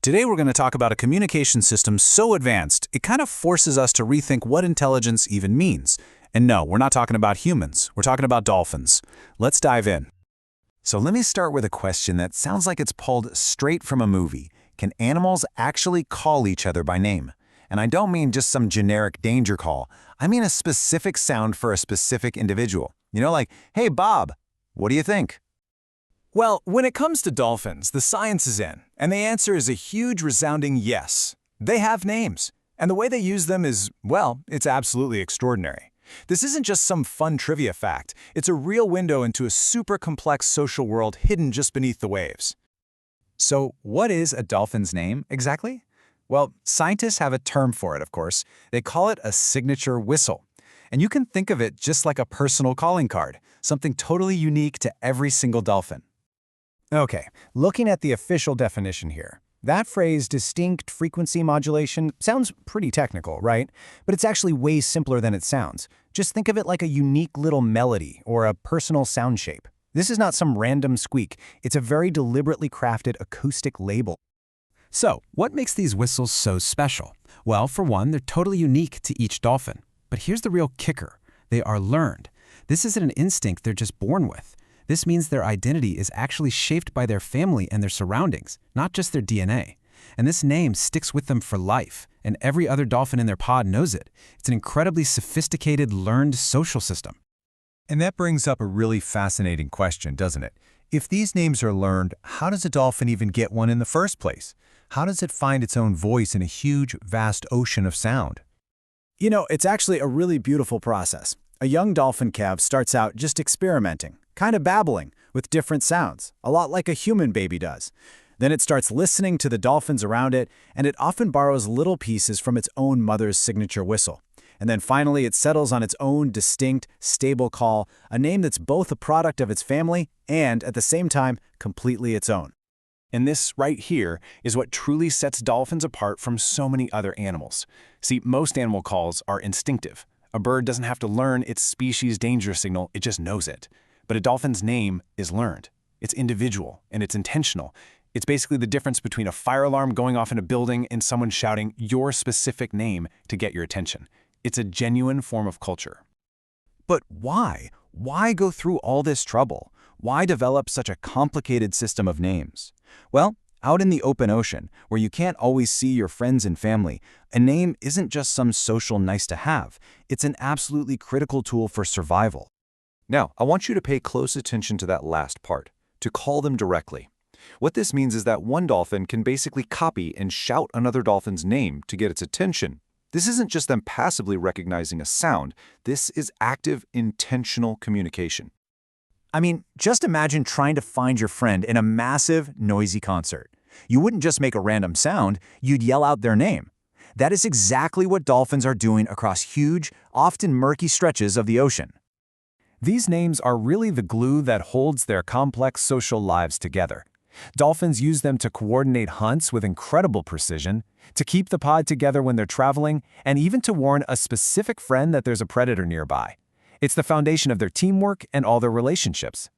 Today we're going to talk about a communication system so advanced, it kind of forces us to rethink what intelligence even means. And no, we're not talking about humans, we're talking about dolphins. Let's dive in. So let me start with a question that sounds like it's pulled straight from a movie. Can animals actually call each other by name? And I don't mean just some generic danger call. I mean a specific sound for a specific individual. You know, like, hey, Bob, what do you think? Well, when it comes to dolphins, the science is in, and the answer is a huge resounding yes. They have names, and the way they use them is, well, it's absolutely extraordinary. This isn't just some fun trivia fact, it's a real window into a super complex social world hidden just beneath the waves. So what is a dolphin's name exactly? Well, scientists have a term for it, of course. They call it a signature whistle. And you can think of it just like a personal calling card, something totally unique to every single dolphin. Okay, looking at the official definition here, that phrase, distinct frequency modulation, sounds pretty technical, right? But it's actually way simpler than it sounds. Just think of it like a unique little melody or a personal sound shape. This is not some random squeak. It's a very deliberately crafted acoustic label. So, what makes these whistles so special? Well, for one, they're totally unique to each dolphin. But here's the real kicker. They are learned. This isn't an instinct they're just born with. This means their identity is actually shaped by their family and their surroundings, not just their DNA. And this name sticks with them for life, and every other dolphin in their pod knows it. It's an incredibly sophisticated, learned social system. And that brings up a really fascinating question, doesn't it? If these names are learned, how does a dolphin even get one in the first place? How does it find its own voice in a huge, vast ocean of sound? You know, it's actually a really beautiful process. A young dolphin calf starts out just experimenting, kind of babbling, with different sounds, a lot like a human baby does. Then it starts listening to the dolphins around it, and it often borrows little pieces from its own mother's signature whistle. And then finally it settles on its own distinct, stable call, a name that's both a product of its family and, at the same time, completely its own. And this right here is what truly sets dolphins apart from so many other animals. See, most animal calls are instinctive. A bird doesn't have to learn its species danger signal, it just knows it. But a dolphin's name is learned. It's individual, and it's intentional. It's basically the difference between a fire alarm going off in a building and someone shouting your specific name to get your attention. It's a genuine form of culture. But why? Why go through all this trouble? Why develop such a complicated system of names? Well, out in the open ocean, where you can't always see your friends and family, a name isn't just some social nice-to-have. It's an absolutely critical tool for survival. Now, I want you to pay close attention to that last part, to call them directly. What this means is that one dolphin can basically copy and shout another dolphin's name to get its attention. This isn't just them passively recognizing a sound. This is active, intentional communication. I mean, just imagine trying to find your friend in a massive, noisy concert. You wouldn't just make a random sound, you'd yell out their name. That is exactly what dolphins are doing across huge, often murky stretches of the ocean. These names are really the glue that holds their complex social lives together. Dolphins use them to coordinate hunts with incredible precision, to keep the pod together when they're traveling, and even to warn a specific friend that there's a predator nearby. It's the foundation of their teamwork and all their relationships.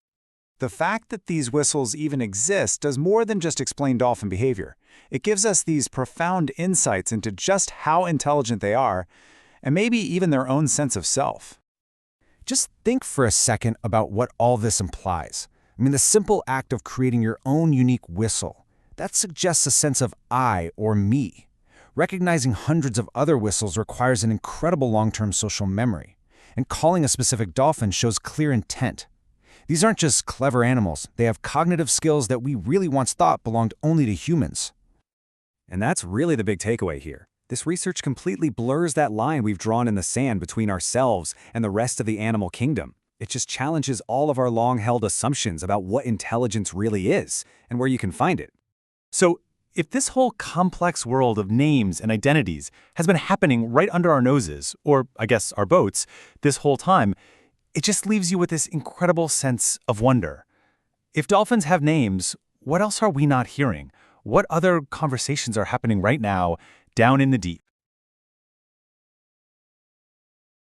The fact that these whistles even exist does more than just explain dolphin behavior. It gives us these profound insights into just how intelligent they are, and maybe even their own sense of self. Just think for a second about what all this implies. I mean, the simple act of creating your own unique whistle, that suggests a sense of I or me. Recognizing hundreds of other whistles requires an incredible long-term social memory. And calling a specific dolphin shows clear intent. These aren't just clever animals. They have cognitive skills that we really once thought belonged only to humans. And that's really the big takeaway here. This research completely blurs that line we've drawn in the sand between ourselves and the rest of the animal kingdom. It just challenges all of our long-held assumptions about what intelligence really is and where you can find it. So, if this whole complex world of names and identities has been happening right under our noses, or I guess our boats, this whole time, it just leaves you with this incredible sense of wonder. If dolphins have names, what else are we not hearing? What other conversations are happening right now down in the deep?